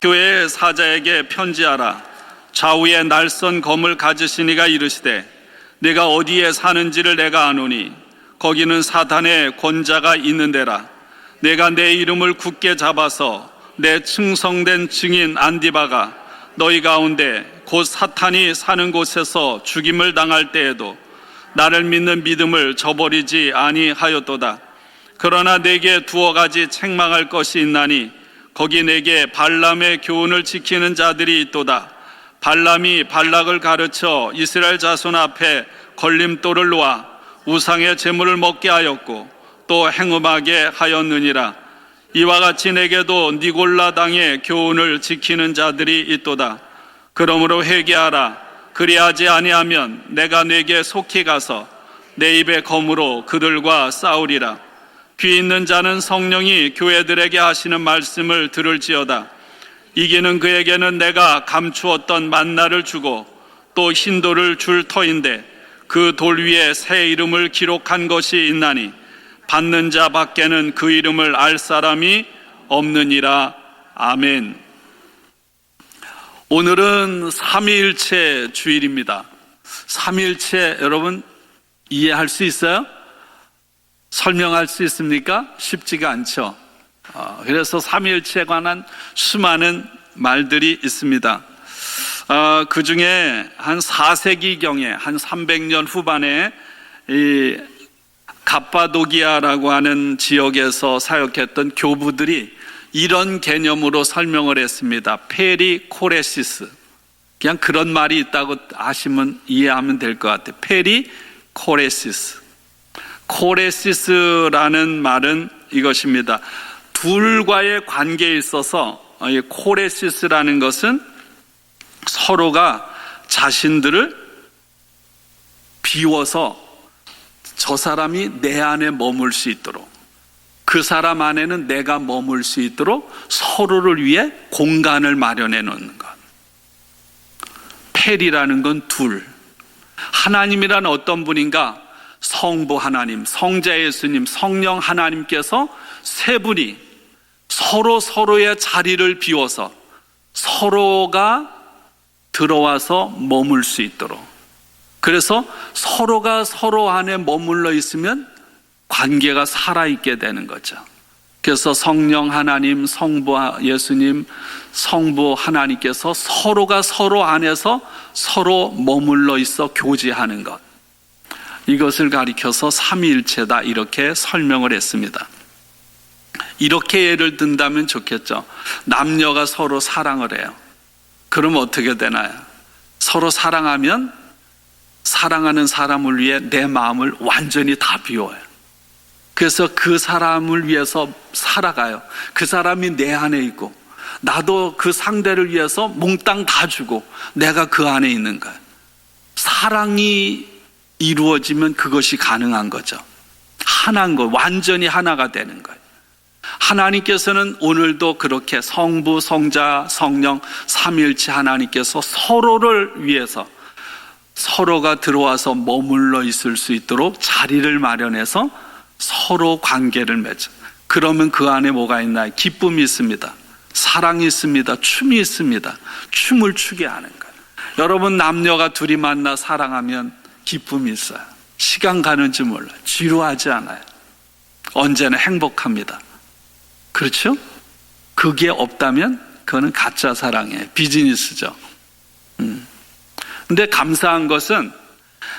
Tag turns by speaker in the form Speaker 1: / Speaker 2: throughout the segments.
Speaker 1: 교회의 사자에게 편지하라. 좌우에 날선 검을 가지신 이가 이르시되 내가 어디에 사는지를 내가 아노니 거기는 사탄의 권자가 있는 데라. 내가 내 이름을 굳게 잡아서 내 충성된 증인 안디바가 너희 가운데 곧 사탄이 사는 곳에서 죽임을 당할 때에도 나를 믿는 믿음을 저버리지 아니하였도다. 그러나 내게 두어 가지 책망할 것이 있나니 거기 내게 발람의 교훈을 지키는 자들이 있도다. 발람이 발락을 가르쳐 이스라엘 자손 앞에 걸림돌을 놓아 우상의 제물을 먹게 하였고 또 행음하게 하였느니라. 이와 같이 내게도 니골라 당의 교훈을 지키는 자들이 있도다. 그러므로 회개하라. 그리하지 아니하면 내가 네게 속히 가서 내 입의 검으로 그들과 싸우리라. 귀 있는 자는 성령이 교회들에게 하시는 말씀을 들을지어다. 이기는 그에게는 내가 감추었던 만나를 주고 또 흰돌을 줄 터인데 그 돌 위에 새 이름을 기록한 것이 있나니 받는 자 밖에는 그 이름을 알 사람이 없느니라. 아멘. 오늘은 삼위일체 주일입니다. 삼위일체 여러분 이해할 수 있어요? 설명할 수 있습니까? 쉽지가 않죠. 그래서 삼위일체에 관한 수많은 말들이 있습니다. 그 중에 한 4세기경에 한 300년 후반에 이 갑바도기아라고 하는 지역에서 사역했던 교부들이 이런 개념으로 설명을 했습니다. 페리코레시스. 그냥 그런 말이 있다고 아시면 이해하면 될 것 같아요. 페리코레시스. 코레시스라는 말은 이것입니다. 둘과의 관계에 있어서 이 코레시스라는 것은 서로가 자신들을 비워서 저 사람이 내 안에 머물 수 있도록, 그 사람 안에는 내가 머물 수 있도록 서로를 위해 공간을 마련해 놓는 것. 페리라는 건 둘. 하나님이란 어떤 분인가? 성부 하나님, 성자 예수님, 성령 하나님께서 세 분이 서로의 자리를 비워서 서로가 들어와서 머물 수 있도록, 그래서 서로가 서로 안에 머물러 있으면 관계가 살아있게 되는 거죠. 그래서 성령 하나님, 성부 예수님, 성부 하나님께서 서로가 서로 안에서 서로 머물러 있어 교제하는 것, 이것을 가리켜서 삼위일체다 이렇게 설명을 했습니다. 이렇게 예를 든다면 좋겠죠. 남녀가 서로 사랑을 해요. 그럼 어떻게 되나요? 서로 사랑하면 사랑하는 사람을 위해 내 마음을 완전히 다 비워요. 그래서 그 사람을 위해서 살아가요. 그 사람이 내 안에 있고 나도 그 상대를 위해서 몽땅 다 주고 내가 그 안에 있는 거예요. 사랑이 이루어지면 그것이 가능한 거죠. 하나인 거, 완전히 하나가 되는 거예요. 하나님께서는 오늘도 그렇게 성부, 성자, 성령, 삼위일체 하나님께서 서로를 위해서 서로가 들어와서 머물러 있을 수 있도록 자리를 마련해서 서로 관계를 맺어. 그러면 그 안에 뭐가 있나요? 기쁨이 있습니다. 사랑이 있습니다. 춤이 있습니다. 춤을 추게 하는 거예요. 여러분, 남녀가 둘이 만나 사랑하면 기쁨이 있어요. 시간 가는 줄 몰라요. 지루하지 않아요. 언제나 행복합니다. 그렇죠? 그게 없다면 그거는 가짜 사랑이에요. 비즈니스죠. 근데 감사한 것은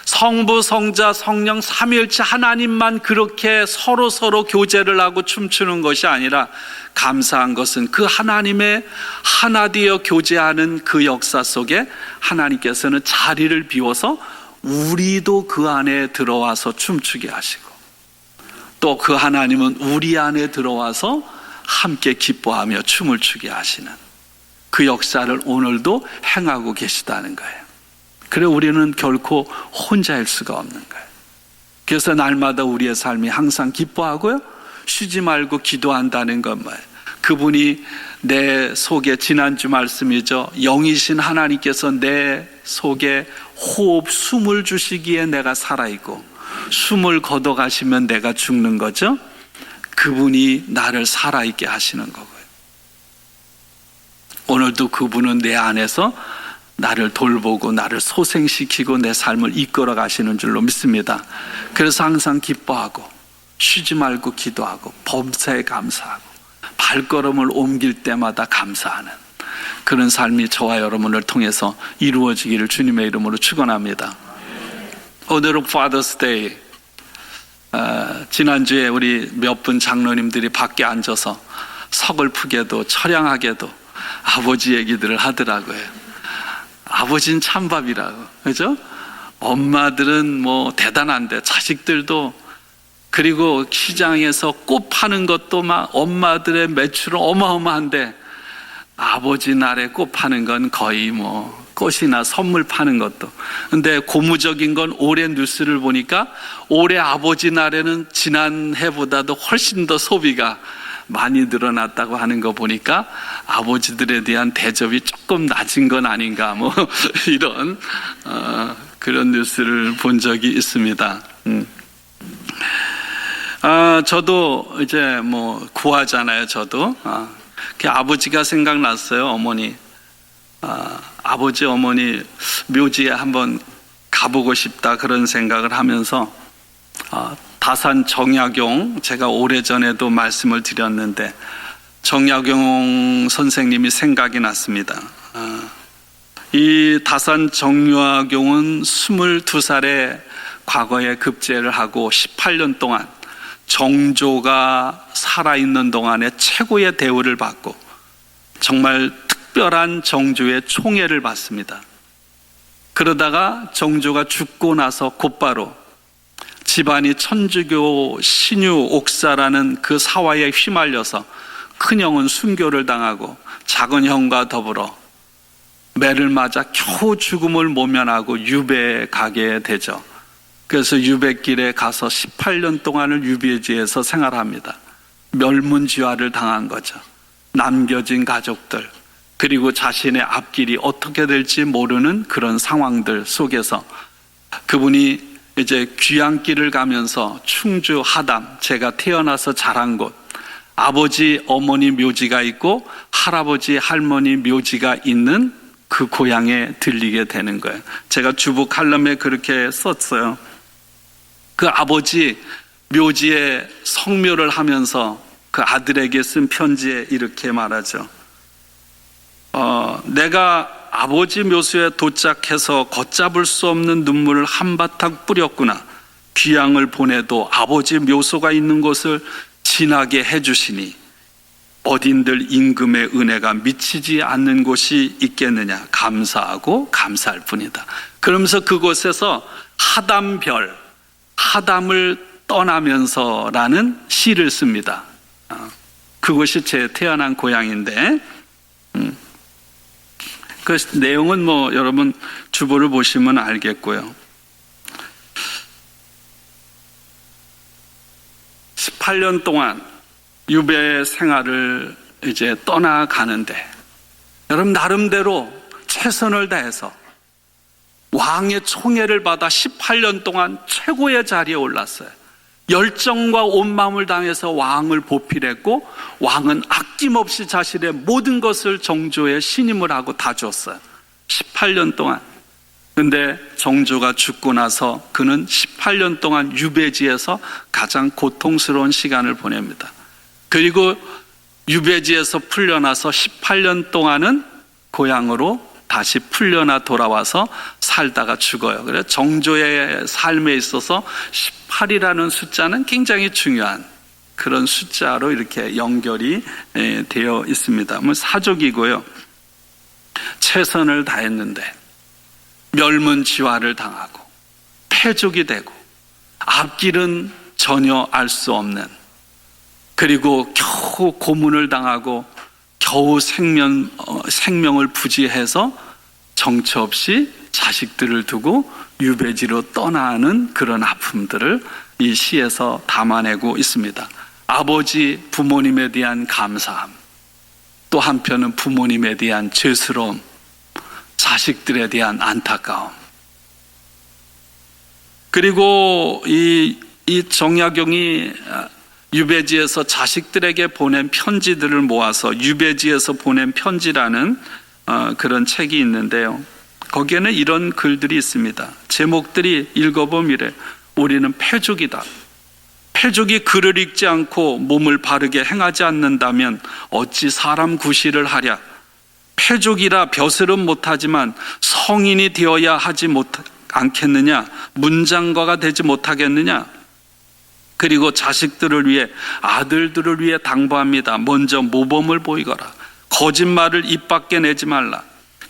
Speaker 1: 성부, 성자, 성령, 삼위일체 하나님만 그렇게 서로 교제를 하고 춤추는 것이 아니라 감사한 것은 그 하나님의 하나 되어 교제하는 그 역사 속에 하나님께서는 자리를 비워서 우리도 그 안에 들어와서 춤추게 하시고 또 그 하나님은 우리 안에 들어와서 함께 기뻐하며 춤을 추게 하시는 그 역사를 오늘도 행하고 계시다는 거예요. 그래 우리는 결코 혼자일 수가 없는 거예요. 그래서 날마다 우리의 삶이 항상 기뻐하고요, 쉬지 말고 기도한다는 것 말이에요. 그분이 내 속에, 지난주 말씀이죠, 영이신 하나님께서 내 속에 호흡, 숨을 주시기에 내가 살아있고 숨을 걷어가시면 내가 죽는 거죠. 그분이 나를 살아있게 하시는 거고요. 오늘도 그분은 내 안에서 나를 돌보고 나를 소생시키고 내 삶을 이끌어 가시는 줄로 믿습니다. 그래서 항상 기뻐하고 쉬지 말고 기도하고 범사에 감사하고 발걸음을 옮길 때마다 감사하는 그런 삶이 저와 여러분을 통해서 이루어지기를 주님의 이름으로 축원합니다. 오늘은 Father's Day. 지난주에 우리 몇 분 장로님들이 밖에 앉아서 서글프게도 처량하게도 아버지 얘기들을 하더라고요. 아버지는 찬밥이라고, 그죠? 엄마들은 뭐 대단한데 자식들도, 그리고 시장에서 꽃 파는 것도 막 엄마들의 매출은 어마어마한데 아버지 날에 꽃 파는 건 거의 뭐 꽃이나 선물 파는 것도. 근데 고무적인 건 올해 뉴스를 보니까 올해 아버지 날에는 지난해보다도 훨씬 더 소비가 많이 늘어났다고 하는 거 보니까 아버지들에 대한 대접이 조금 낮은 건 아닌가, 뭐 이런 그런 뉴스를 본 적이 있습니다. 저도 이제 뭐 구하잖아요. 저도 아버지가 생각났어요. 어머니, 아버지 어머니 묘지에 한번 가보고 싶다 그런 생각을 하면서 다산 정약용, 제가 오래전에도 말씀을 드렸는데 정약용 선생님이 생각이 났습니다. 이 다산 정약용은 22살에 과거에 급제를 하고 18년 동안 정조가 살아있는 동안에 최고의 대우를 받고 정말 특별한 정조의 총애를 받습니다. 그러다가 정조가 죽고 나서 곧바로 집안이 천주교 신유 옥사라는 그 사화에 휘말려서 큰형은 순교를 당하고 작은 형과 더불어 매를 맞아 겨우 죽음을 모면하고 유배에 가게 되죠. 그래서 유배길에 가서 18년 동안을 유배지에서 생활합니다. 멸문지화를 당한 거죠. 남겨진 가족들, 그리고 자신의 앞길이 어떻게 될지 모르는 그런 상황들 속에서 그분이 이제 귀향길을 가면서 충주 하담, 제가 태어나서 자란 곳, 아버지 어머니 묘지가 있고 할아버지 할머니 묘지가 있는 그 고향에 들리게 되는 거예요. 제가 주부 칼럼에 그렇게 썼어요. 그 아버지 묘지에 성묘를 하면서 그 아들에게 쓴 편지에 이렇게 말하죠. 내가 아버지 묘소에 도착해서 걷잡을 수 없는 눈물을 한바탕 뿌렸구나. 귀향을 보내도 아버지 묘소가 있는 곳을 지나게 해주시니 어딘들 임금의 은혜가 미치지 않는 곳이 있겠느냐. 감사하고 감사할 뿐이다. 그러면서 그곳에서 하담별, 하담을 떠나면서라는 시를 씁니다. 그곳이 제 태어난 고향인데 그 내용은 뭐 여러분 주보를 보시면 알겠고요. 18년 동안 유배 생활을 이제 떠나가는데 여러분 나름대로 최선을 다해서 왕의 총애를 받아 18년 동안 최고의 자리에 올랐어요. 열정과 온 마음을 다해서 왕을 보필했고 왕은 아낌없이 자신의 모든 것을 정조에 신임을 하고 다 줬어요. 18년 동안. 근데 정조가 죽고 나서 그는 18년 동안 유배지에서 가장 고통스러운 시간을 보냅니다. 그리고 유배지에서 풀려나서 18년 동안은 고향으로 다시 풀려나 돌아와서 살다가 죽어요. 그래서 정조의 삶에 있어서 18이라는 숫자는 굉장히 중요한 그런 숫자로 이렇게 연결이 되어 있습니다. 뭐 사족이고요. 최선을 다했는데 멸문지화를 당하고 패족이 되고 앞길은 전혀 알 수 없는, 그리고 겨우 고문을 당하고 겨우 생명을 부지해서 정처 없이 자식들을 두고 유배지로 떠나는 그런 아픔들을 이 시에서 담아내고 있습니다. 아버지 부모님에 대한 감사함, 또 한편은 부모님에 대한 죄스러움, 자식들에 대한 안타까움. 그리고 이 정약용이 유배지에서 자식들에게 보낸 편지들을 모아서 유배지에서 보낸 편지라는 그런 책이 있는데요. 거기에는 이런 글들이 있습니다. 제목들이 읽어보면 이래. 우리는 패족이다. 패족이 글을 읽지 않고 몸을 바르게 행하지 않는다면 어찌 사람 구실을 하랴. 패족이라 벼슬은 못하지만 성인이 되어야 하지 않겠느냐. 문장과가 되지 못하겠느냐. 그리고 자식들을 위해, 아들들을 위해 당부합니다. 먼저 모범을 보이거라. 거짓말을 입 밖에 내지 말라.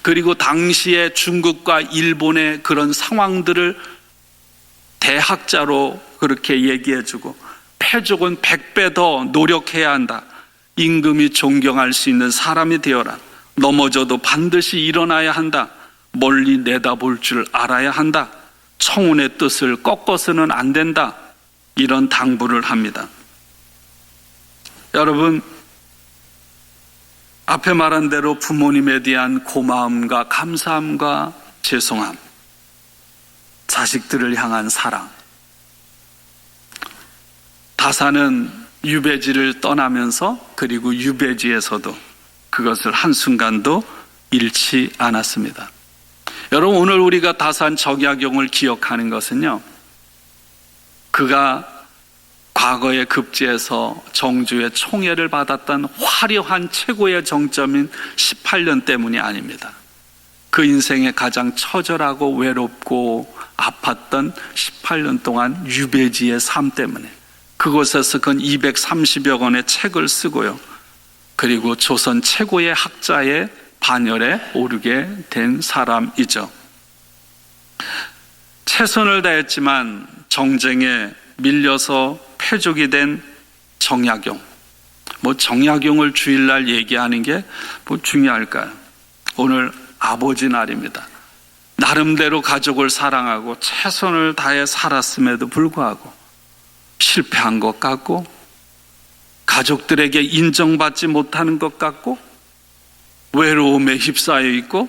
Speaker 1: 그리고 당시에 중국과 일본의 그런 상황들을 대학자로 그렇게 얘기해주고, 패족은 100배 더 노력해야 한다. 임금이 존경할 수 있는 사람이 되어라. 넘어져도 반드시 일어나야 한다. 멀리 내다볼 줄 알아야 한다. 청운의 뜻을 꺾어서는 안 된다. 이런 당부를 합니다. 여러분, 앞에 말한 대로 부모님에 대한 고마움과 감사함과 죄송함, 자식들을 향한 사랑. 다사는 유배지를 떠나면서 그리고 유배지에서도 그것을 한순간도 잃지 않았습니다. 여러분, 오늘 우리가 다산 적야경을 기억하는 것은요, 그가 과거의 급제에서 정주의 총애를 받았던 화려한 최고의 정점인 18년 때문이 아닙니다. 그 인생의 가장 처절하고 외롭고 아팠던 18년 동안 유배지의 삶 때문에, 그곳에서 근 230여 권의 책을 쓰고요, 그리고 조선 최고의 학자의 반열에 오르게 된 사람이죠. 최선을 다했지만 정쟁에 밀려서 패족이 된 정약용. 정약용을 주일날 얘기하는 게 중요할까요? 오늘 아버지 날입니다. 나름대로 가족을 사랑하고 최선을 다해 살았음에도 불구하고 실패한 것 같고, 가족들에게 인정받지 못하는 것 같고, 외로움에 휩싸여 있고,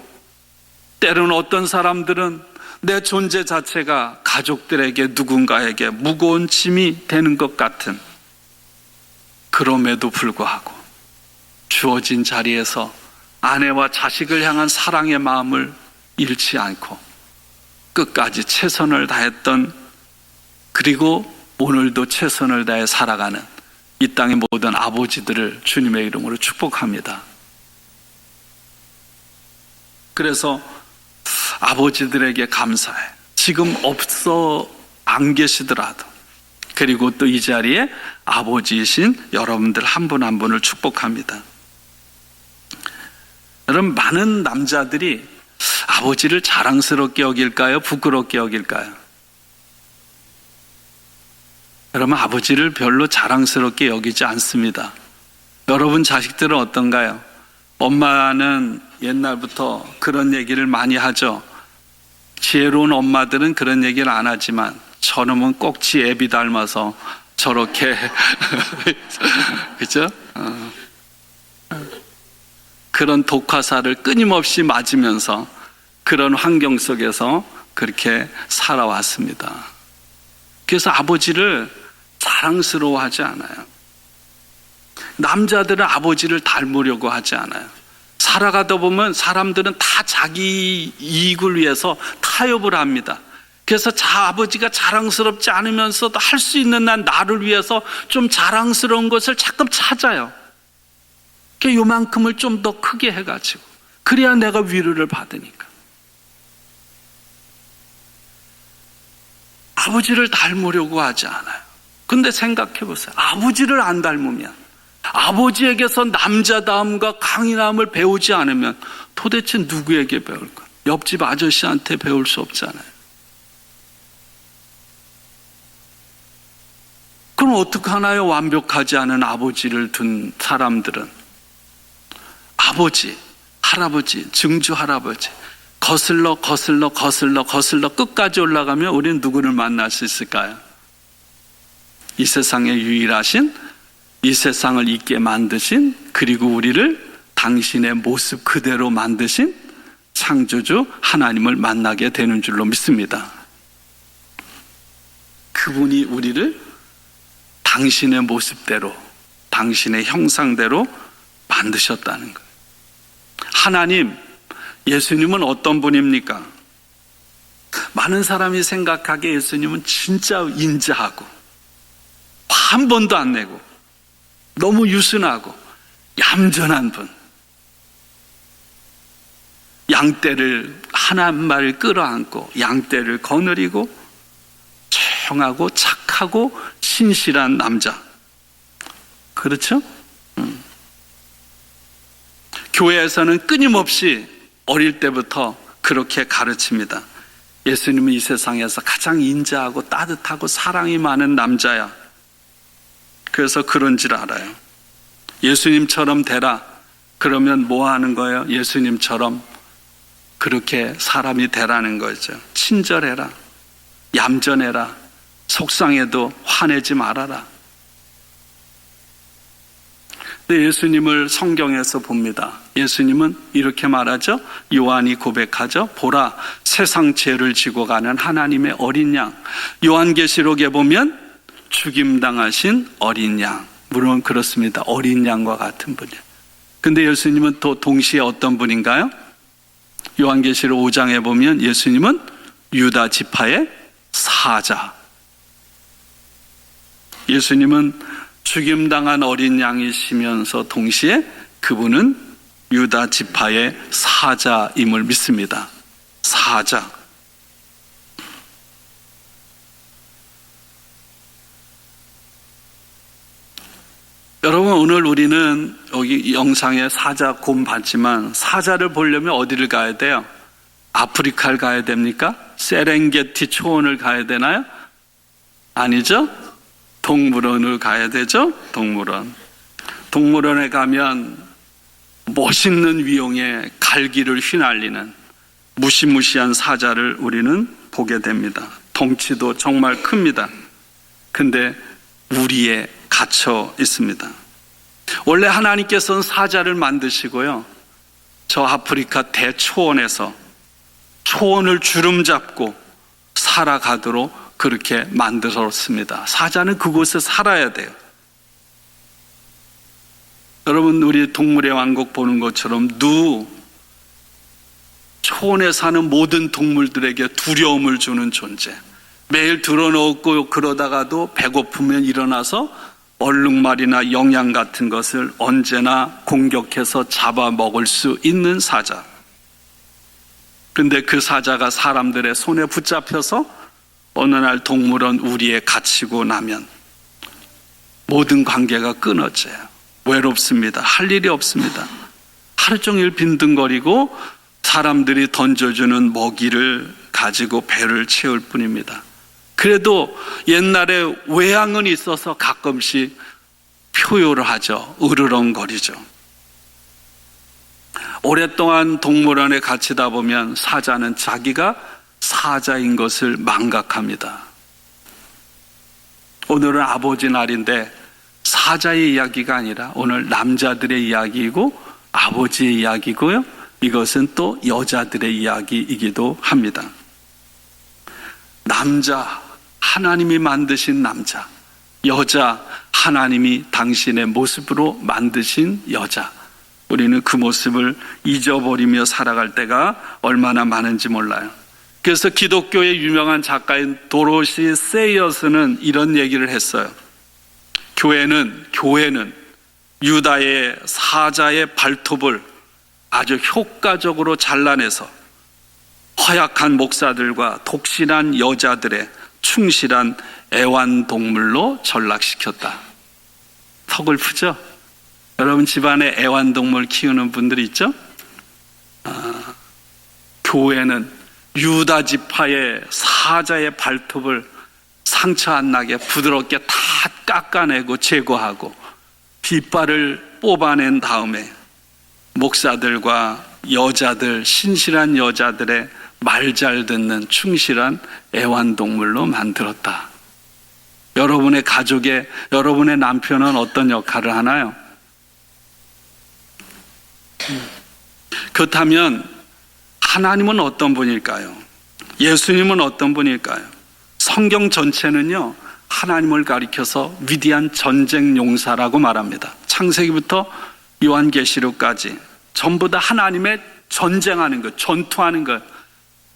Speaker 1: 때로는 어떤 사람들은 내 존재 자체가 가족들에게, 누군가에게 무거운 짐이 되는 것 같은, 그럼에도 불구하고 주어진 자리에서 아내와 자식을 향한 사랑의 마음을 잃지 않고 끝까지 최선을 다했던, 그리고 오늘도 최선을 다해 살아가는 이 땅의 모든 아버지들을 주님의 이름으로 축복합니다. 그래서 아버지들에게 감사해. 지금 없어 안 계시더라도, 그리고 또 이 자리에 아버지이신 여러분들 한 분 한 분을 축복합니다. 여러분, 많은 남자들이 아버지를 자랑스럽게 여길까요? 부끄럽게 여길까요? 여러분, 아버지를 별로 자랑스럽게 여기지 않습니다. 여러분 자식들은 어떤가요? 엄마는 옛날부터 그런 얘기를 많이 하죠. 지혜로운 엄마들은 그런 얘기를 안 하지만 저놈은 꼭 지 애비 닮아서 저렇게 그죠? 그런 독화살을 끊임없이 맞으면서 그런 환경 속에서 그렇게 살아왔습니다. 그래서 아버지를 자랑스러워하지 않아요. 남자들은 아버지를 닮으려고 하지 않아요. 살아가다 보면 사람들은 다 자기 이익을 위해서 타협을 합니다. 그래서 아버지가 자랑스럽지 않으면서도 할 수 있는 나를 위해서 좀 자랑스러운 것을 자꾸 찾아요. 요만큼을 좀 더 크게 해가지고, 그래야 내가 위로를 받으니까. 아버지를 닮으려고 하지 않아요. 근데 생각해 보세요. 아버지를 안 닮으면, 아버지에게서 남자다움과 강인함을 배우지 않으면 도대체 누구에게 배울까? 옆집 아저씨한테 배울 수 없잖아요. 그럼 어떡하나요? 완벽하지 않은 아버지를 둔 사람들은. 아버지, 할아버지, 증조 할아버지 거슬러 끝까지 올라가면 우리는 누구를 만날 수 있을까요? 이 세상에 유일하신, 이 세상을 있게 만드신, 그리고 우리를 당신의 모습 그대로 만드신 창조주 하나님을 만나게 되는 줄로 믿습니다. 그분이 우리를 당신의 모습대로, 당신의 형상대로 만드셨다는 거예요. 하나님, 예수님은 어떤 분입니까? 많은 사람이 생각하기에 예수님은 진짜 인자하고 한 번도 안 내고 너무 유순하고 얌전한 분, 양떼를 한 마리를 끌어안고 양떼를 거느리고 조용하고 착하고 신실한 남자, 그렇죠? 교회에서는 끊임없이 어릴 때부터 그렇게 가르칩니다. 예수님은 이 세상에서 가장 인자하고 따뜻하고 사랑이 많은 남자야. 그래서 그런 줄 알아요. 예수님처럼 되라. 그러면 뭐 하는 거예요? 예수님처럼 그렇게 사람이 되라는 거죠. 친절해라, 얌전해라, 속상해도 화내지 말아라. 근데 예수님을 성경에서 봅니다. 예수님은 이렇게 말하죠. 요한이 고백하죠. 보라, 세상 죄를 지고 가는 하나님의 어린 양. 요한계시록에 보면 죽임당하신 어린 양. 물론 그렇습니다. 어린 양과 같은 분이에요. 근데 예수님은 또 동시에 어떤 분인가요? 요한계시록 5장에 보면 예수님은 유다 지파의 사자. 예수님은 죽임당한 어린 양이시면서 동시에 그분은 유다 지파의 사자임을 믿습니다. 사자. 여러분, 오늘 우리는 여기 영상에 사자 곰 봤지만 사자를 보려면 어디를 가야 돼요? 아프리카를 가야 됩니까? 세렝게티 초원을 가야 되나요? 아니죠? 동물원을 가야 되죠? 동물원에 가면 멋있는 위용에 갈기를 휘날리는 무시무시한 사자를 우리는 보게 됩니다. 덩치도 정말 큽니다. 근데 우리에 갇혀 있습니다. 원래 하나님께서는 사자를 만드시고요, 저 아프리카 대초원에서 초원을 주름 잡고 살아가도록 그렇게 만들었습니다. 사자는 그곳에 살아야 돼요. 여러분, 우리 동물의 왕국 보는 것처럼 초원에 사는 모든 동물들에게 두려움을 주는 존재. 매일 들어놓고 그러다가도 배고프면 일어나서 얼룩말이나 영양 같은 것을 언제나 공격해서 잡아먹을 수 있는 사자. 그런데 그 사자가 사람들의 손에 붙잡혀서 어느 날 동물원 우리에 갇히고 나면 모든 관계가 끊어져요. 외롭습니다. 할 일이 없습니다. 하루 종일 빈둥거리고 사람들이 던져주는 먹이를 가지고 배를 채울 뿐입니다. 그래도 옛날에 외양은 있어서 가끔씩 표효를 하죠. 으르렁거리죠. 오랫동안 동물원에 갇히다 보면 사자는 자기가 사자인 것을 망각합니다. 오늘은 아버지 날인데 사자의 이야기가 아니라 오늘 남자들의 이야기이고 아버지의 이야기고요, 이것은 또 여자들의 이야기이기도 합니다. 남자, 하나님이 만드신 남자, 여자, 하나님이 당신의 모습으로 만드신 여자. 우리는 그 모습을 잊어버리며 살아갈 때가 얼마나 많은지 몰라요. 그래서 기독교의 유명한 작가인 도로시 세이어스는 이런 얘기를 했어요. 교회는 유다의 사자의 발톱을 아주 효과적으로 잘라내서 허약한 목사들과 독실한 여자들의 충실한 애완동물로 전락시켰다. 서글프죠? 여러분 집안에 애완동물 키우는 분들 있죠? 교회는 유다 지파의 사자의 발톱을 상처 안 나게 부드럽게 다 깎아내고 제거하고 빗발을 뽑아낸 다음에 목사들과 여자들, 신실한 여자들의 말 잘 듣는 충실한 애완동물로 만들었다. 여러분의 가족에 여러분의 남편은 어떤 역할을 하나요? 그렇다면 하나님은 어떤 분일까요? 예수님은 어떤 분일까요? 성경 전체는요, 하나님을 가리켜서 위대한 전쟁 용사라고 말합니다. 창세기부터 요한계시록까지 전부 다 하나님의 전쟁하는 것, 전투하는 것,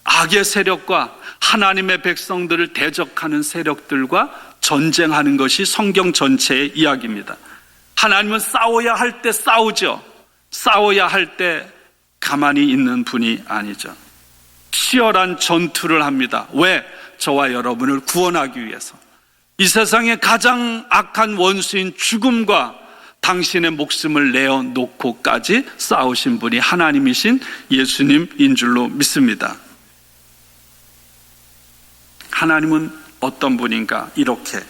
Speaker 1: 악의 세력과 하나님의 백성들을 대적하는 세력들과 전쟁하는 것이 성경 전체의 이야기입니다. 하나님은 싸워야 할 때 싸우죠. 싸워야 할 때 가만히 있는 분이 아니죠. 치열한 전투를 합니다. 왜? 저와 여러분을 구원하기 위해서. 이 세상의 가장 악한 원수인 죽음과 당신의 목숨을 내어놓고까지 싸우신 분이 하나님이신 예수님인 줄로 믿습니다. 하나님은 어떤 분인가? 이렇게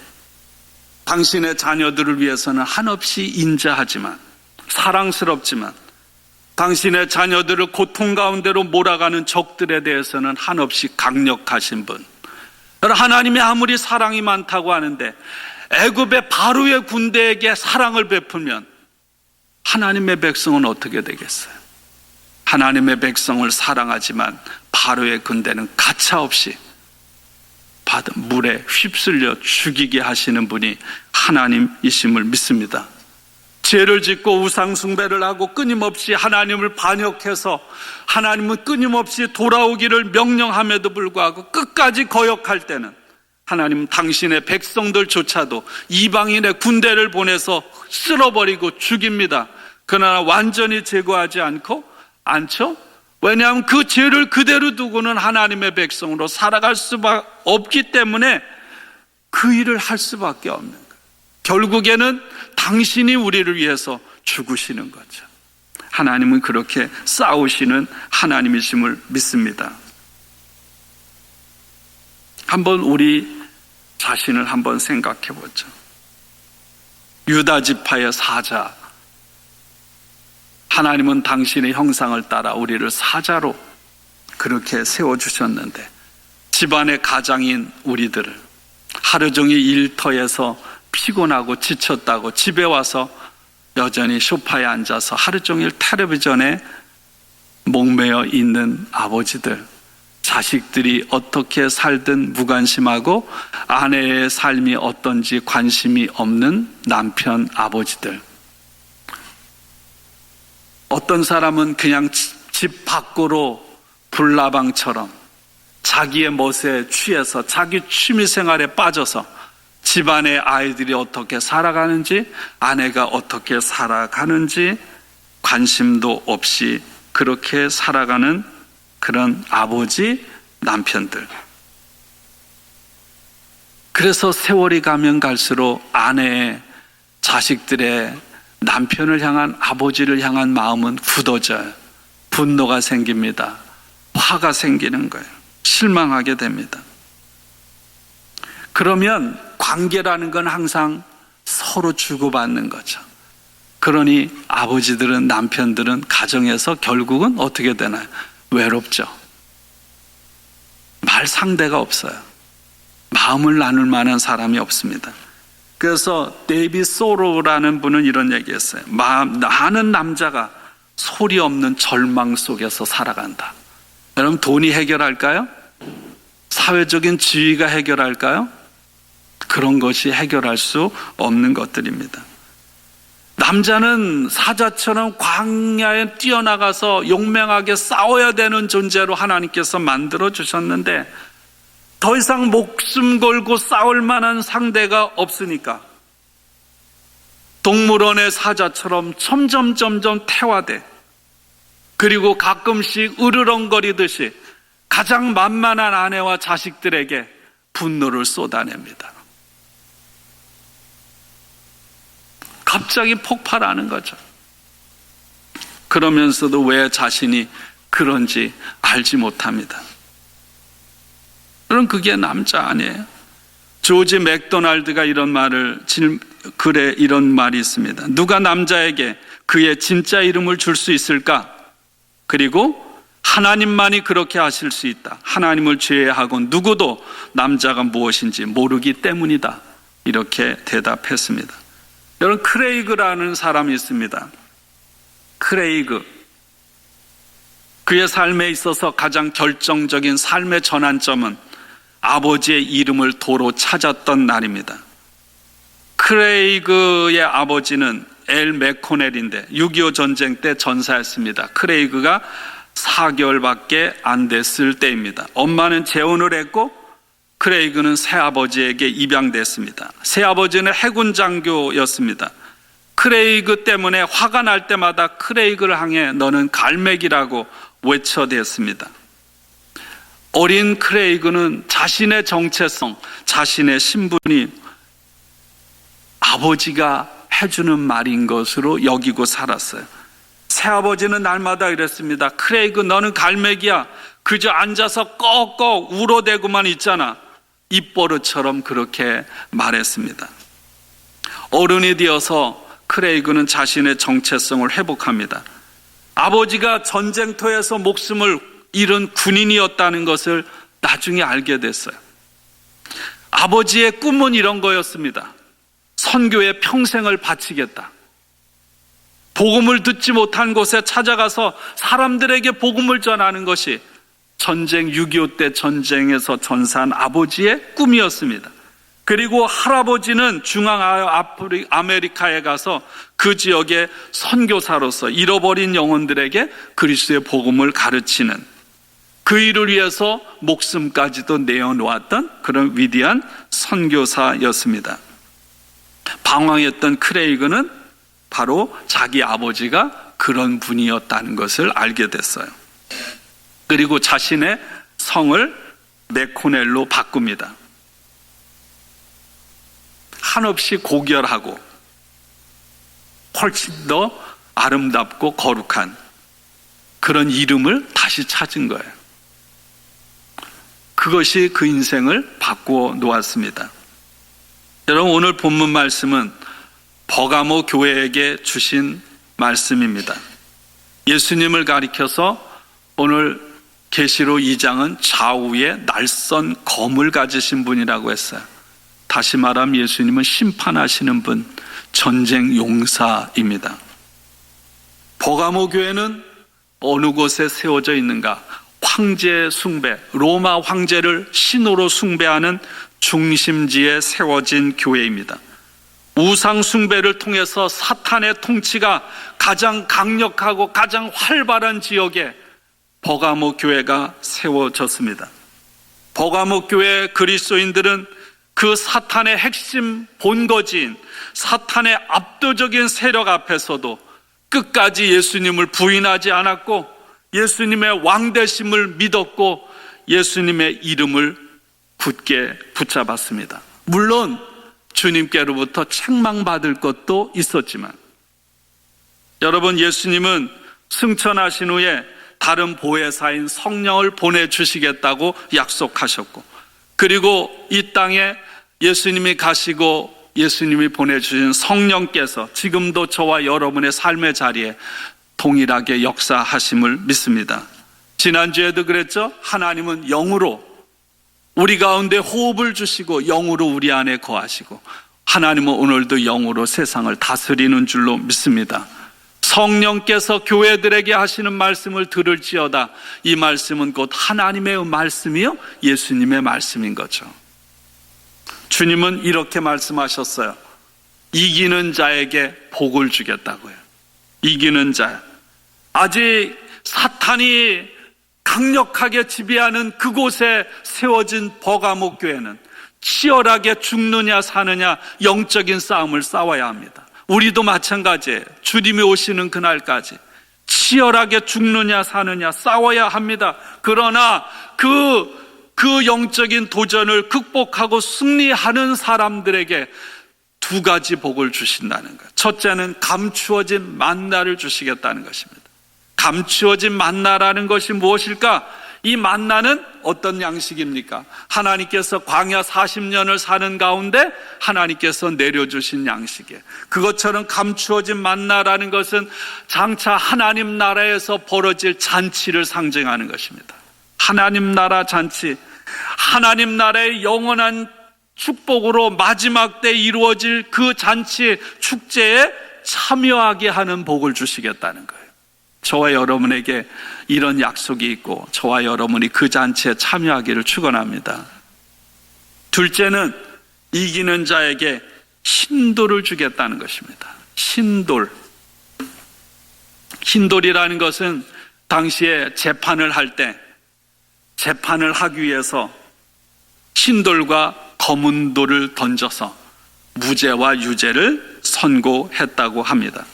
Speaker 1: 당신의 자녀들을 위해서는 한없이 인자하지만, 사랑스럽지만, 당신의 자녀들을 고통 가운데로 몰아가는 적들에 대해서는 한없이 강력하신 분. 하나님이 아무리 사랑이 많다고 하는데 애굽의 바로의 군대에게 사랑을 베풀면 하나님의 백성은 어떻게 되겠어요? 하나님의 백성을 사랑하지만 바로의 군대는 가차없이 받은 물에 휩쓸려 죽이게 하시는 분이 하나님이심을 믿습니다. 죄를 짓고 우상 숭배를 하고 끊임없이 하나님을 반역해서 하나님은 끊임없이 돌아오기를 명령함에도 불구하고 끝까지 거역할 때는 하나님은 당신의 백성들조차도 이방인의 군대를 보내서 쓸어버리고 죽입니다. 그러나 완전히 제거하지 않죠? 왜냐하면 그 죄를 그대로 두고는 하나님의 백성으로 살아갈 수밖에 없기 때문에 그 일을 할 수밖에 없는 거예요. 결국에는 당신이 우리를 위해서 죽으시는 거죠. 하나님은 그렇게 싸우시는 하나님이심을 믿습니다. 한번 우리 자신을 한번 생각해 보죠. 유다 지파의 사자, 하나님은 당신의 형상을 따라 우리를 사자로 그렇게 세워주셨는데 집안의 가장인 우리들을 하루 종일 일터에서 피곤하고 지쳤다고 집에 와서 여전히 소파에 앉아서 하루 종일 텔레비전에 목매어 있는 아버지들, 자식들이 어떻게 살든 무관심하고 아내의 삶이 어떤지 관심이 없는 남편, 아버지들. 어떤 사람은 그냥 집 밖으로 불나방처럼 자기의 멋에 취해서 자기 취미생활에 빠져서 집안의 아이들이 어떻게 살아가는지, 아내가 어떻게 살아가는지 관심도 없이 그렇게 살아가는 그런 아버지, 남편들. 그래서 세월이 가면 갈수록 아내의, 자식들의, 남편을 향한, 아버지를 향한 마음은 굳어져요. 분노가 생깁니다. 화가 생기는 거예요. 실망하게 됩니다. 그러면 관계라는 건 항상 서로 주고받는 거죠. 그러니 아버지들은, 남편들은 가정에서 결국은 어떻게 되나요? 외롭죠. 말 상대가 없어요. 마음을 나눌 만한 사람이 없습니다. 그래서 데이빗 소로라는 분은 이런 얘기했어요. 많은 남자가 소리 없는 절망 속에서 살아간다. 여러분, 돈이 해결할까요? 사회적인 지위가 해결할까요? 그런 것이 해결할 수 없는 것들입니다. 남자는 사자처럼 광야에 뛰어나가서 용맹하게 싸워야 되는 존재로 하나님께서 만들어 주셨는데 더 이상 목숨 걸고 싸울 만한 상대가 없으니까 동물원의 사자처럼 점점 태화돼, 그리고 가끔씩 으르렁거리듯이 가장 만만한 아내와 자식들에게 분노를 쏟아냅니다. 갑자기 폭발하는 거죠. 그러면서도 왜 자신이 그런지 알지 못합니다. 그럼 그게 남자 아니에요? 조지 맥도날드가 이런 말이 있습니다. 누가 남자에게 그의 진짜 이름을 줄 수 있을까? 그리고 하나님만이 그렇게 하실 수 있다. 하나님을 제외하고 누구도 남자가 무엇인지 모르기 때문이다. 이렇게 대답했습니다. 여러분, 크레이그라는 사람이 있습니다. 크레이그. 그의 삶에 있어서 가장 결정적인 삶의 전환점은 아버지의 이름을 도로 찾았던 날입니다. 크레이그의 아버지는 엘 맥코넬인데 6.25 전쟁 때 전사했습니다. 크레이그가 4개월밖에 안 됐을 때입니다. 엄마는 재혼을 했고 크레이그는 새아버지에게 입양됐습니다. 새아버지는 해군 장교였습니다. 크레이그 때문에 화가 날 때마다 크레이그를 향해 너는 갈매기라고 외쳐댔습니다. 어린 크레이그는 자신의 정체성, 자신의 신분이 아버지가 해주는 말인 것으로 여기고 살았어요. 새아버지는 날마다 이랬습니다. 크레이그 너는 갈매기야. 그저 앉아서 꺽꺽 울어대고만 있잖아. 입버릇처럼 그렇게 말했습니다. 어른이 되어서 크레이그는 자신의 정체성을 회복합니다. 아버지가 전쟁터에서 목숨을 잃은 군인이었다는 것을 나중에 알게 됐어요. 아버지의 꿈은 이런 거였습니다. 선교에 평생을 바치겠다. 복음을 듣지 못한 곳에 찾아가서 사람들에게 복음을 전하는 것이 전쟁 6.25 때 전쟁에서 전사한 아버지의 꿈이었습니다. 그리고 할아버지는 중앙아메리카에 가서 그 지역의 선교사로서 잃어버린 영혼들에게 그리스도의 복음을 가르치는 그 일을 위해서 목숨까지도 내어놓았던 그런 위대한 선교사였습니다. 방황했던 크레이그는 바로 자기 아버지가 그런 분이었다는 것을 알게 됐어요. 그리고 자신의 성을 맥코넬로 바꿉니다. 한없이 고결하고 훨씬 더 아름답고 거룩한 그런 이름을 다시 찾은 거예요. 그것이 그 인생을 바꾸어 놓았습니다. 여러분, 오늘 본문 말씀은 버가모 교회에게 주신 말씀입니다. 예수님을 가리켜서 오늘 계시록 2장은 좌우에 날선 검을 가지신 분이라고 했어요. 다시 말하면 예수님은 심판하시는 분, 전쟁 용사입니다. 버가모 교회는 어느 곳에 세워져 있는가? 황제 숭배, 로마 황제를 신으로 숭배하는 중심지에 세워진 교회입니다. 우상 숭배를 통해서 사탄의 통치가 가장 강력하고 가장 활발한 지역에 버가모 교회가 세워졌습니다. 버가모 교회 그리스도인들은 그 사탄의 핵심 본거지인 사탄의 압도적인 세력 앞에서도 끝까지 예수님을 부인하지 않았고 예수님의 왕되심을 믿었고 예수님의 이름을 굳게 붙잡았습니다. 물론 주님께로부터 책망받을 것도 있었지만 여러분, 예수님은 승천하신 후에 다른 보혜사인 성령을 보내주시겠다고 약속하셨고 그리고 이 땅에 예수님이 가시고 예수님이 보내주신 성령께서 지금도 저와 여러분의 삶의 자리에 동일하게 역사하심을 믿습니다. 지난주에도 그랬죠? 하나님은 영으로 우리 가운데 호흡을 주시고 영으로 우리 안에 거하시고 하나님은 오늘도 영으로 세상을 다스리는 줄로 믿습니다. 성령께서 교회들에게 하시는 말씀을 들을지어다. 이 말씀은 곧 하나님의 말씀이요 예수님의 말씀인 거죠. 주님은 이렇게 말씀하셨어요. 이기는 자에게 복을 주겠다고요. 이기는 자. 아직 사탄이 강력하게 지배하는 그곳에 세워진 버가모 교회는 치열하게 죽느냐 사느냐 영적인 싸움을 싸워야 합니다. 우리도 마찬가지예요. 주님이 오시는 그날까지 치열하게 죽느냐 사느냐 싸워야 합니다. 그러나 그 영적인 도전을 극복하고 승리하는 사람들에게 두 가지 복을 주신다는 거예요. 첫째는 감추어진 만나를 주시겠다는 것입니다. 감추어진 만나라는 것이 무엇일까? 이 만나는 어떤 양식입니까? 하나님께서 광야 40년을 사는 가운데 하나님께서 내려주신 양식이에요. 그것처럼 감추어진 만나라는 것은 장차 하나님 나라에서 벌어질 잔치를 상징하는 것입니다. 하나님 나라 잔치, 하나님 나라의 영원한 축복으로 마지막 때 이루어질 그 잔치 축제에 참여하게 하는 복을 주시겠다는 거예요. 저와 여러분에게 이런 약속이 있고 저와 여러분이 그 잔치에 참여하기를 축원합니다. 둘째는 이기는 자에게 흰돌을 주겠다는 것입니다. 흰돌. 흰돌이라는 것은 당시에 재판을 할 때 재판을 하기 위해서 흰돌과 검은 돌을 던져서 무죄와 유죄를 선고했다고 합니다.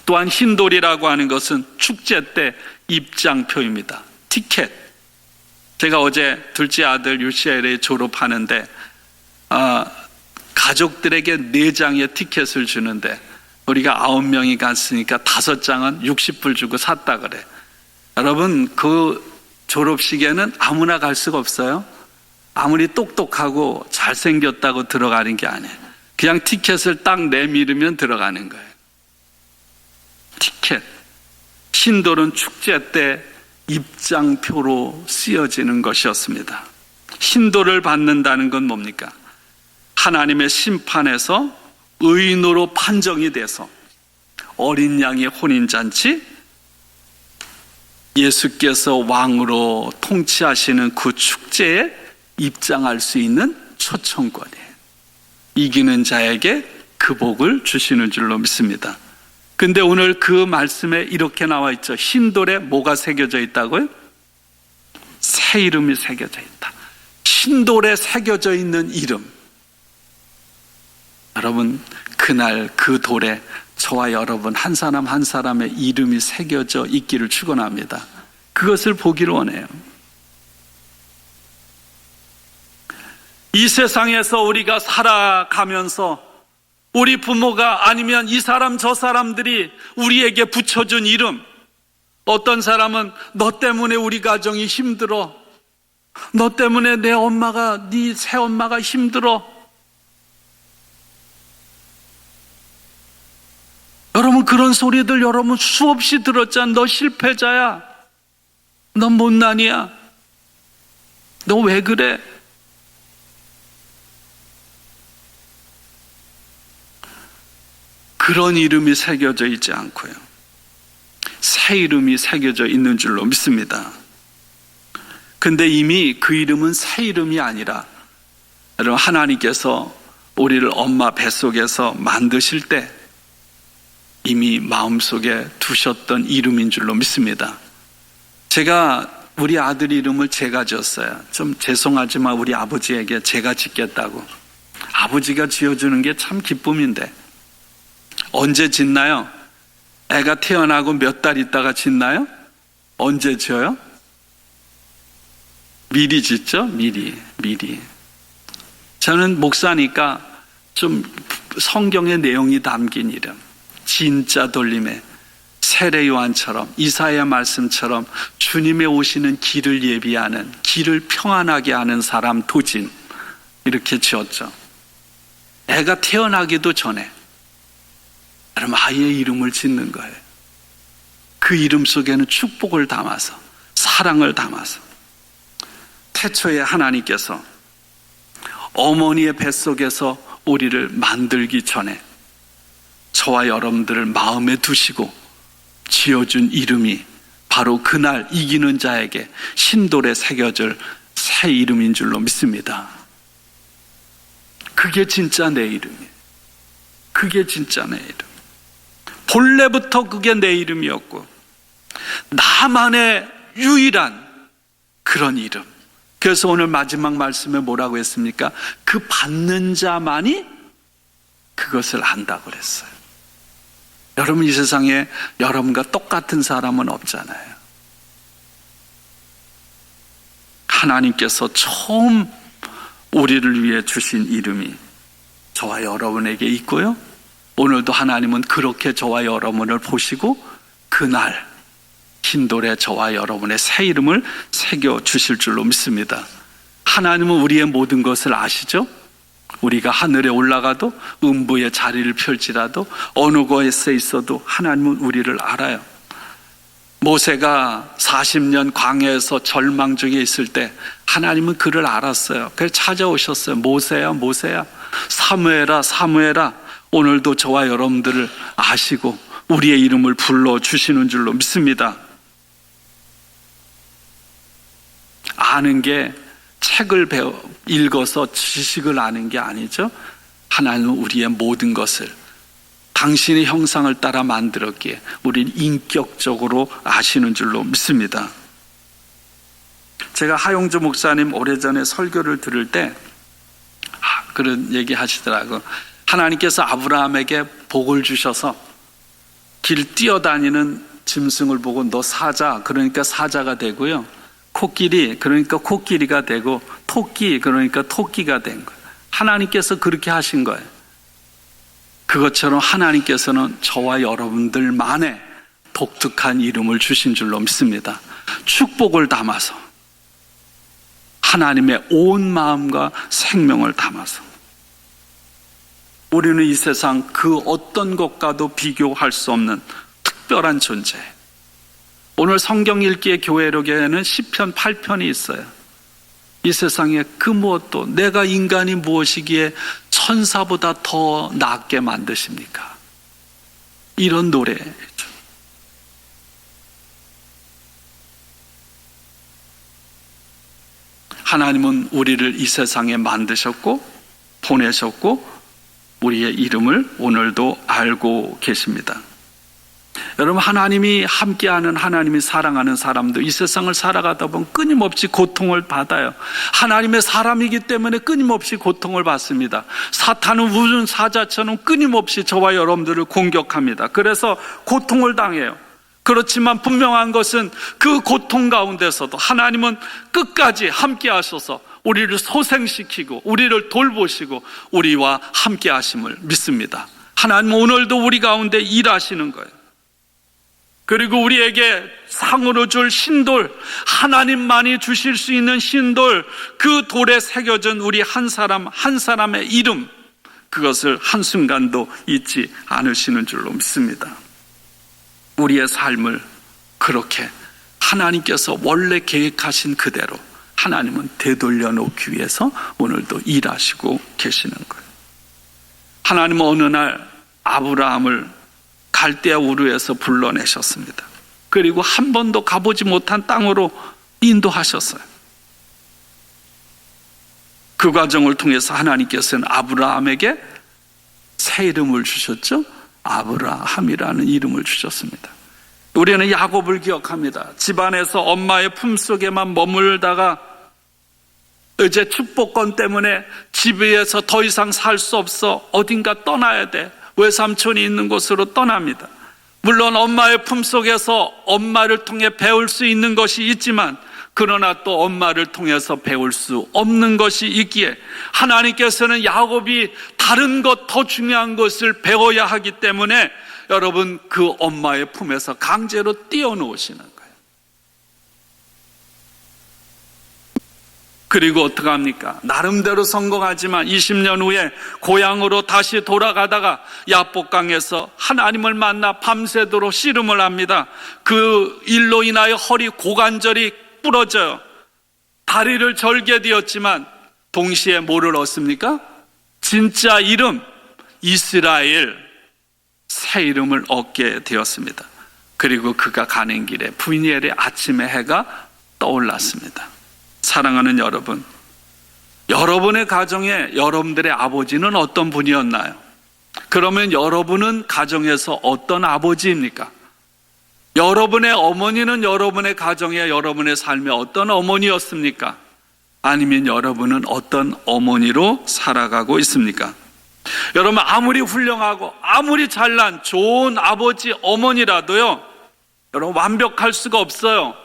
Speaker 1: 또한 흰돌이라고 하는 것은 축제 때 입장표입니다. 티켓. 제가 어제 둘째 아들 UCLA 졸업하는데 가족들에게 4장의 티켓을 주는데 우리가 9명이 갔으니까 5장은 60불 주고 샀다 그래. 여러분, 그 졸업식에는 아무나 갈 수가 없어요. 아무리 똑똑하고 잘생겼다고 들어가는 게 아니에요. 그냥 티켓을 딱 내밀으면 들어가는 거예요. 티켓. 흰돌은 축제 때 입장표로 쓰여지는 것이었습니다. 흰돌을 받는다는 건 뭡니까? 하나님의 심판에서 의인으로 판정이 돼서 어린 양의 혼인잔치, 예수께서 왕으로 통치하시는 그 축제에 입장할 수 있는 초청권이에요. 이기는 자에게 그 복을 주시는 줄로 믿습니다. 근데 오늘 그 말씀에 이렇게 나와 있죠. 흰돌에 뭐가 새겨져 있다고요? 새 이름이 새겨져 있다. 흰돌에 새겨져 있는 이름. 여러분, 그날 그 돌에 저와 여러분 한 사람 한 사람의 이름이 새겨져 있기를 축원합니다. 그것을 보기를 원해요. 이 세상에서 우리가 살아가면서 우리 부모가 아니면 이 사람 저 사람들이 우리에게 붙여준 이름, 어떤 사람은 너 때문에 우리 가정이 힘들어, 너 때문에 내 엄마가, 네 새엄마가 힘들어. 여러분, 그런 소리들 여러분 수없이 들었잖아. 너 실패자야, 너 못난이야, 너 왜 그래? 그런 이름이 새겨져 있지 않고요, 새 이름이 새겨져 있는 줄로 믿습니다. 근데 이미 그 이름은 새 이름이 아니라 여러분, 하나님께서 우리를 엄마 뱃속에서 만드실 때 이미 마음속에 두셨던 이름인 줄로 믿습니다. 제가 우리 아들 이름을 제가 지었어요. 좀 죄송하지만 우리 아버지에게 제가 짓겠다고. 아버지가 지어주는 게 참 기쁨인데 언제 짓나요? 애가 태어나고 몇 달 있다가 짓나요? 언제 지어요? 미리 짓죠? 미리. 저는 목사니까 좀 성경의 내용이 담긴 이름, 진짜 돌림에 세례 요한처럼, 이사야 말씀처럼 주님의 오시는 길을 예비하는, 길을 평안하게 하는 사람 도진, 이렇게 지었죠. 애가 태어나기도 전에 여러분, 아이의 이름을 짓는 거예요. 그 이름 속에는 축복을 담아서, 사랑을 담아서. 태초에 하나님께서 어머니의 뱃속에서 우리를 만들기 전에 저와 여러분들을 마음에 두시고 지어준 이름이 바로 그날 이기는 자에게 흰돌에 새겨질 새 이름인 줄로 믿습니다. 그게 진짜 내 이름이에요. 그게 진짜 내 이름. 본래부터 그게 내 이름이었고 나만의 유일한 그런 이름. 그래서 오늘 마지막 말씀에 뭐라고 했습니까? 그 받는 자만이 그것을 안다고 그랬어요. 여러분, 이 세상에 여러분과 똑같은 사람은 없잖아요. 하나님께서 처음 우리를 위해 주신 이름이 저와 여러분에게 있고요, 오늘도 하나님은 그렇게 저와 여러분을 보시고 그날 흰돌에 저와 여러분의 새 이름을 새겨 주실 줄로 믿습니다. 하나님은 우리의 모든 것을 아시죠? 우리가 하늘에 올라가도 음부의 자리를 펼지라도 어느 곳에 있어도 하나님은 우리를 알아요. 모세가 40년 광야에서 절망 중에 있을 때 하나님은 그를 알았어요. 그래서 찾아오셨어요. 모세야, 모세야, 사무엘아, 사무엘아. 오늘도 저와 여러분들을 아시고 우리의 이름을 불러주시는 줄로 믿습니다. 아는 게 책을 읽어서 지식을 아는 게 아니죠. 하나님은 우리의 모든 것을 당신의 형상을 따라 만들었기에 우리는 인격적으로 아시는 줄로 믿습니다. 제가 하용주 목사님 오래전에 설교를 들을 때 그런 얘기 하시더라고요. 하나님께서 아브라함에게 복을 주셔서 길 뛰어다니는 짐승을 보고 너 사자, 그러니까 사자가 되고요. 코끼리, 그러니까 코끼리가 되고, 토끼, 그러니까 토끼가 된 거예요. 하나님께서 그렇게 하신 거예요. 그것처럼 하나님께서는 저와 여러분들만의 독특한 이름을 주신 줄로 믿습니다. 축복을 담아서, 하나님의 온 마음과 생명을 담아서 우리는 이 세상 그 어떤 것과도 비교할 수 없는 특별한 존재예요. 오늘 성경 읽기의 교회록에는 시편 8편이 있어요. 이 세상에 그 무엇도 내가 인간이 무엇이기에 천사보다 더 낫게 만드십니까? 이런 노래죠. 하나님은 우리를 이 세상에 만드셨고 보내셨고 우리의 이름을 오늘도 알고 계십니다. 여러분, 하나님이 함께하는, 하나님이 사랑하는 사람도 이 세상을 살아가다 보면 끊임없이 고통을 받아요. 하나님의 사람이기 때문에 끊임없이 고통을 받습니다. 사탄은 우준 사자처럼 끊임없이 저와 여러분들을 공격합니다. 그래서 고통을 당해요. 그렇지만 분명한 것은 그 고통 가운데서도 하나님은 끝까지 함께 하셔서 우리를 소생시키고 우리를 돌보시고 우리와 함께 하심을 믿습니다. 하나님은 오늘도 우리 가운데 일하시는 거예요. 그리고 우리에게 상으로 줄 신돌, 하나님만이 주실 수 있는 신돌, 그 돌에 새겨진 우리 한 사람 한 사람의 이름, 그것을 한순간도 잊지 않으시는 줄로 믿습니다. 우리의 삶을 그렇게 하나님께서 원래 계획하신 그대로 하나님은 되돌려 놓기 위해서 오늘도 일하시고 계시는 거예요. 하나님은 어느 날 아브라함을 갈대아 우르에서 불러내셨습니다. 그리고 한 번도 가보지 못한 땅으로 인도하셨어요. 그 과정을 통해서 하나님께서는 아브라함에게 새 이름을 주셨죠. 아브라함이라는 이름을 주셨습니다. 우리는 야곱을 기억합니다. 집안에서 엄마의 품속에만 머물다가 이제 축복권 때문에 집에서 더 이상 살 수 없어 어딘가 떠나야 돼. 외삼촌이 있는 곳으로 떠납니다. 물론 엄마의 품속에서 엄마를 통해 배울 수 있는 것이 있지만 그러나 또 엄마를 통해서 배울 수 없는 것이 있기에 하나님께서는 야곱이 다른 것, 더 중요한 것을 배워야 하기 때문에 여러분 그 엄마의 품에서 강제로 띄워놓으시는 거예요. 그리고 어떡합니까? 나름대로 성공하지만 20년 후에 고향으로 다시 돌아가다가 야복강에서 하나님을 만나 밤새도록 씨름을 합니다. 그 일로 인하여 허리 고관절이 부러져요. 다리를 절게 되었지만 동시에 뭐를 얻습니까? 진짜 이름 이스라엘, 새 이름을 얻게 되었습니다. 그리고 그가 가는 길에 브니엘의 아침의 해가 떠올랐습니다. 사랑하는 여러분, 여러분의 가정에 여러분들의 아버지는 어떤 분이었나요? 그러면 여러분은 가정에서 어떤 아버지입니까? 여러분의 어머니는 여러분의 가정에, 여러분의 삶에 어떤 어머니였습니까? 아니면 여러분은 어떤 어머니로 살아가고 있습니까? 여러분, 아무리 훌륭하고 아무리 잘난 좋은 아버지, 어머니라도요, 여러분 완벽할 수가 없어요.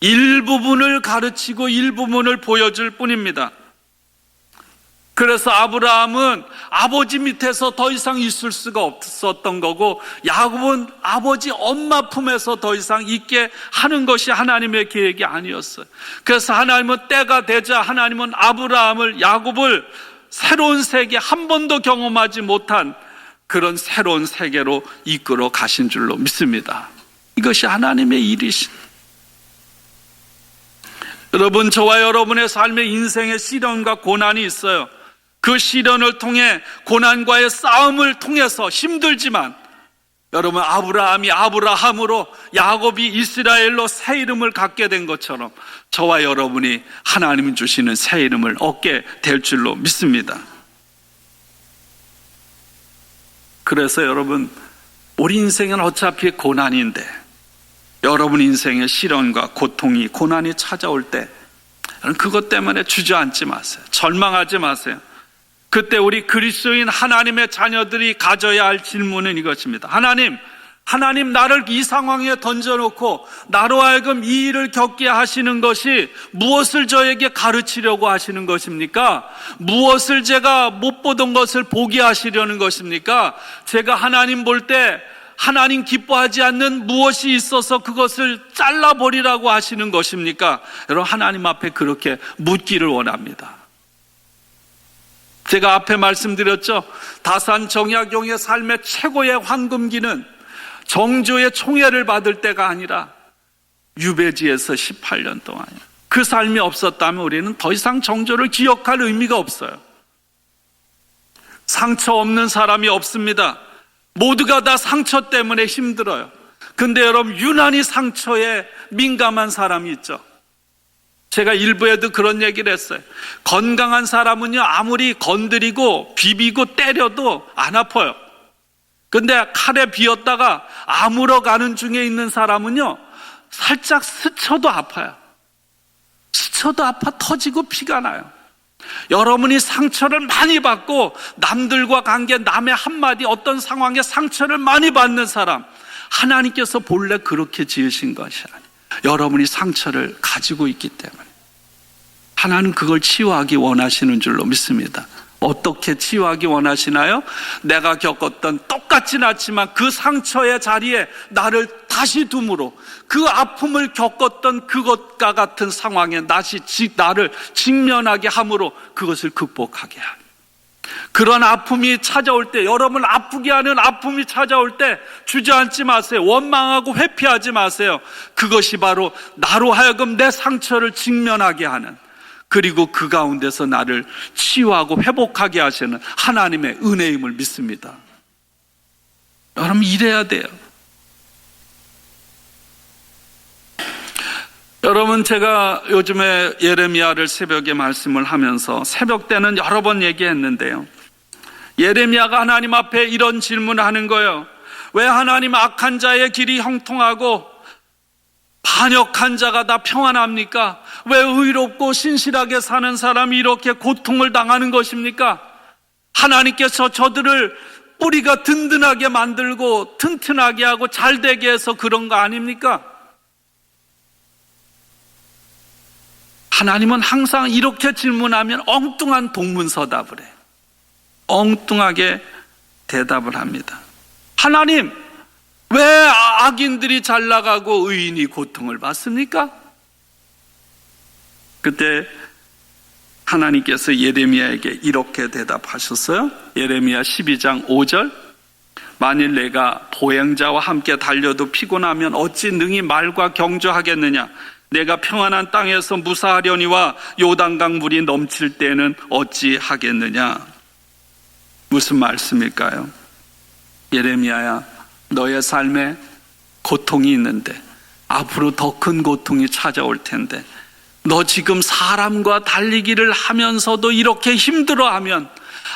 Speaker 1: 일부분을 가르치고 일부분을 보여줄 뿐입니다. 그래서 아브라함은 아버지 밑에서 더 이상 있을 수가 없었던 거고, 야곱은 아버지 엄마 품에서 더 이상 있게 하는 것이 하나님의 계획이 아니었어요. 그래서 하나님은 때가 되자 하나님은 아브라함을, 야곱을 새로운 세계, 한 번도 경험하지 못한 그런 새로운 세계로 이끌어 가신 줄로 믿습니다. 이것이 하나님의 일이신. 여러분, 저와 여러분의 삶에 인생의 시련과 고난이 있어요. 그 시련을 통해, 고난과의 싸움을 통해서 힘들지만 여러분, 아브라함이 아브라함으로, 야곱이 이스라엘로 새 이름을 갖게 된 것처럼 저와 여러분이 하나님이 주시는 새 이름을 얻게 될 줄로 믿습니다. 그래서 여러분, 우리 인생은 어차피 고난인데, 여러분 인생에 시련과 고통이, 고난이 찾아올 때 그것 때문에 주저앉지 마세요. 절망하지 마세요. 그때 우리 그리스도인 하나님의 자녀들이 가져야 할 질문은 이것입니다. 하나님, 나를 이 상황에 던져놓고 나로 하여금 이 일을 겪게 하시는 것이 무엇을 저에게 가르치려고 하시는 것입니까? 무엇을 제가 못 보던 것을 보게 하시려는 것입니까? 제가 하나님 볼 때 하나님 기뻐하지 않는 무엇이 있어서 그것을 잘라버리라고 하시는 것입니까? 여러분, 하나님 앞에 그렇게 묻기를 원합니다. 제가 앞에 말씀드렸죠. 다산 정약용의 삶의 최고의 황금기는 정조의 총애를 받을 때가 아니라 유배지에서 18년 동안, 그 삶이 없었다면 우리는 더 이상 정조를 기억할 의미가 없어요. 상처 없는 사람이 없습니다. 모두가 다 상처 때문에 힘들어요. 근데 여러분, 유난히 상처에 민감한 사람이 있죠. 제가 일부에도 그런 얘기를 했어요. 건강한 사람은요, 아무리 건드리고 비비고 때려도 안 아파요. 근데 칼에 비었다가 아물어 가는 중에 있는 사람은요, 살짝 스쳐도 아파요. 스쳐도 아파 터지고 피가 나요. 여러분이 상처를 많이 받고 남들과 관계, 남의 한마디, 어떤 상황에 상처를 많이 받는 사람, 하나님께서 본래 그렇게 지으신 것이 아니에요. 여러분이 상처를 가지고 있기 때문에 하나님 그걸 치유하기 원하시는 줄로 믿습니다. 어떻게 치유하기 원하시나요? 내가 겪었던 똑같진 않지만 그 상처의 자리에 나를 다시 둠으로, 그 아픔을 겪었던 그것과 같은 상황에 다시 나를 직면하게 함으로 그것을 극복하게 하는, 그런 아픔이 찾아올 때, 여러분 아프게 하는 아픔이 찾아올 때 주저앉지 마세요. 원망하고 회피하지 마세요. 그것이 바로 나로 하여금 내 상처를 직면하게 하는, 그리고 그 가운데서 나를 치유하고 회복하게 하시는 하나님의 은혜임을 믿습니다. 여러분, 이래야 돼요. 여러분, 제가 요즘에 예레미야를 새벽에 말씀을 하면서 새벽 때는 여러 번 얘기했는데요, 예레미야가 하나님 앞에 이런 질문을 하는 거예요. 왜 하나님 악한 자의 길이 형통하고 반역한 자가 다 평안합니까? 왜 의롭고 신실하게 사는 사람이 이렇게 고통을 당하는 것입니까? 하나님께서 저들을 뿌리가 든든하게 만들고 튼튼하게 하고 잘되게 해서 그런 거 아닙니까? 하나님은 항상 이렇게 질문하면 엉뚱한 동문서답을 해요. 엉뚱하게 대답을 합니다. 하나님, 왜 악인들이 잘 나가고 의인이 고통을 받습니까? 그때 하나님께서 예레미야에게 이렇게 대답하셨어요. 예레미야 12장 5절, 만일 내가 보행자와 함께 달려도 피곤하면 어찌 능히 말과 경주하겠느냐? 내가 평안한 땅에서 무사하려니와 요단강 물이 넘칠 때는 어찌 하겠느냐? 무슨 말씀일까요? 예레미야야, 너의 삶에 고통이 있는데 앞으로 더 큰 고통이 찾아올 텐데, 너 지금 사람과 달리기를 하면서도 이렇게 힘들어하면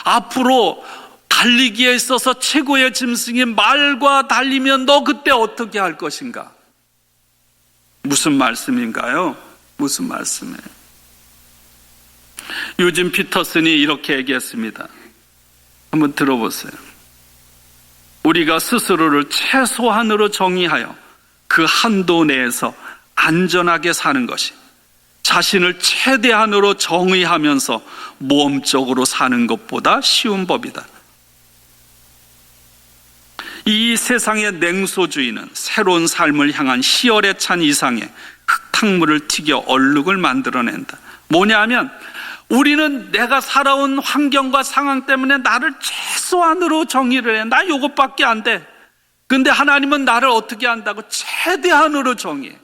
Speaker 1: 앞으로 달리기에 있어서 최고의 짐승인 말과 달리면 너 그때 어떻게 할 것인가? 무슨 말씀인가요? 무슨 말씀이에요? 유진 피터슨이 이렇게 얘기했습니다. 한번 들어보세요. 우리가 스스로를 최소한으로 정의하여 그 한도 내에서 안전하게 사는 것이 자신을 최대한으로 정의하면서 모험적으로 사는 것보다 쉬운 법이다. 이 세상의 냉소주의는 새로운 삶을 향한 희열에 찬 이상의 흙탕물을 튀겨 얼룩을 만들어낸다. 뭐냐면, 우리는 내가 살아온 환경과 상황 때문에 나를 최소한으로 정의를 해. 나 요것밖에 안 돼. 근데 하나님은 나를 어떻게 한다고? 최대한으로 정의해.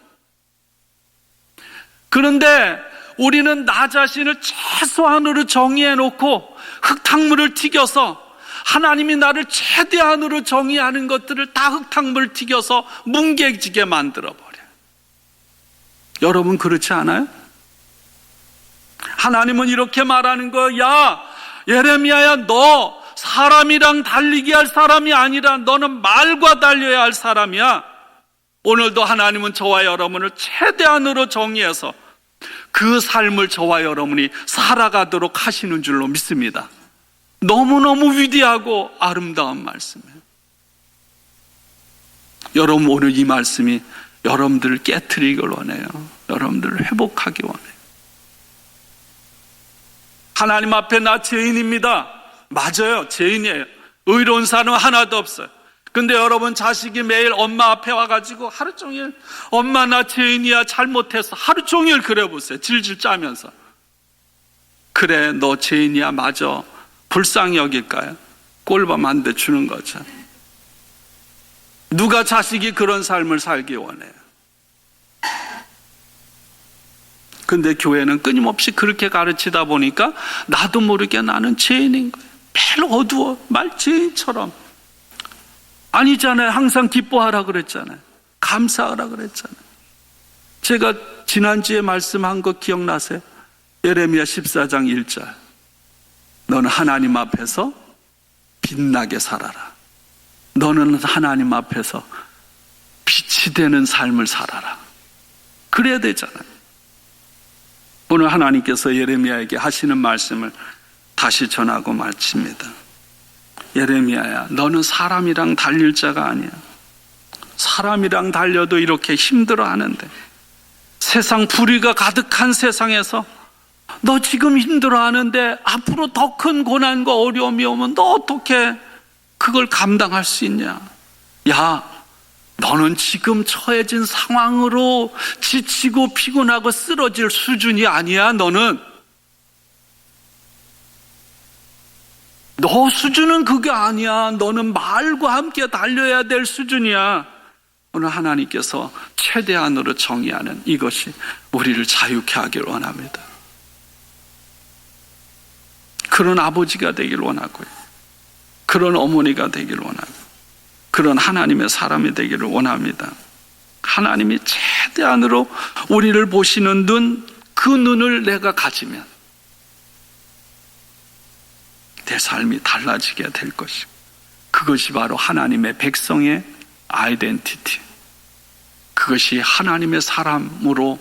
Speaker 1: 그런데 우리는 나 자신을 최소한으로 정의해 놓고 흙탕물을 튀겨서 하나님이 나를 최대한으로 정의하는 것들을 다 흙탕물 튀겨서 뭉개지게 만들어버려요. 여러분 그렇지 않아요? 하나님은 이렇게 말하는 거예요. 야, 예레미야야, 너 사람이랑 달리기 할 사람이 아니라 너는 말과 달려야 할 사람이야. 오늘도 하나님은 저와 여러분을 최대한으로 정의해서 그 삶을 저와 여러분이 살아가도록 하시는 줄로 믿습니다. 너무너무 위대하고 아름다운 말씀이에요. 여러분, 오늘 이 말씀이 여러분들을 깨트리길 원해요. 여러분들을 회복하기 원해요. 하나님 앞에 나 죄인입니다. 맞아요, 죄인이에요. 의로운 사람은 하나도 없어요. 근데 여러분, 자식이 매일 엄마 앞에 와가지고 하루 종일 엄마 나 죄인이야, 잘못했어, 하루 종일 그래 보세요. 질질 짜면서. 그래, 너 죄인이야, 맞아. 불쌍히 여길까요? 꼴밤 한 대 주는 거죠. 누가 자식이 그런 삶을 살기 원해요? 근데 교회는 끊임없이 그렇게 가르치다 보니까 나도 모르게 나는 죄인인 거예요. 매일 어두워, 말죄인처럼. 아니잖아요. 항상 기뻐하라 그랬잖아요. 감사하라 그랬잖아요. 제가 지난주에 말씀한 거 기억나세요? 예레미야 14장 1절. 너는 하나님 앞에서 빛나게 살아라. 너는 하나님 앞에서 빛이 되는 삶을 살아라. 그래야 되잖아요. 오늘 하나님께서 예레미야에게 하시는 말씀을 다시 전하고 마칩니다. 예레미야야, 너는 사람이랑 달릴 자가 아니야. 사람이랑 달려도 이렇게 힘들어하는데, 세상 불의가 가득한 세상에서 너 지금 힘들어하는데 앞으로 더 큰 고난과 어려움이 오면 너 어떻게 그걸 감당할 수 있냐? 야, 너는 지금 처해진 상황으로 지치고 피곤하고 쓰러질 수준이 아니야. 너는 너 수준은 그게 아니야. 너는 말과 함께 달려야 될 수준이야. 오늘 하나님께서 최대한으로 정의하는 이것이 우리를 자유케 하길 원합니다. 그런 아버지가 되길 원하고요, 그런 어머니가 되길 원하고, 그런 하나님의 사람이 되기를 원합니다. 하나님이 최대한으로 우리를 보시는 눈, 그 눈을 내가 가지면 내 삶이 달라지게 될 것이고, 그것이 바로 하나님의 백성의 아이덴티티, 그것이 하나님의 사람으로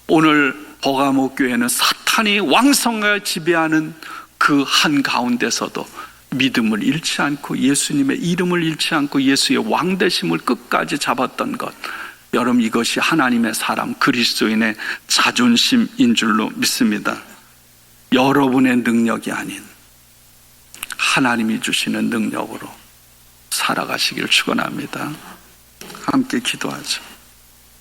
Speaker 1: 오늘 버가모 교회는 사탄이 왕성하게 지배하는 그 한가운데서도 믿음을 잃지 않고 예수님의 이름을 잃지 않고 예수의 왕되심을 끝까지 잡았던 것, 여러분 이것이 하나님의 사람 그리스도인의 자존심인 줄로 믿습니다. 여러분의 능력이 아닌 하나님이 주시는 능력으로 살아가시길 축원합니다. 함께 기도하죠.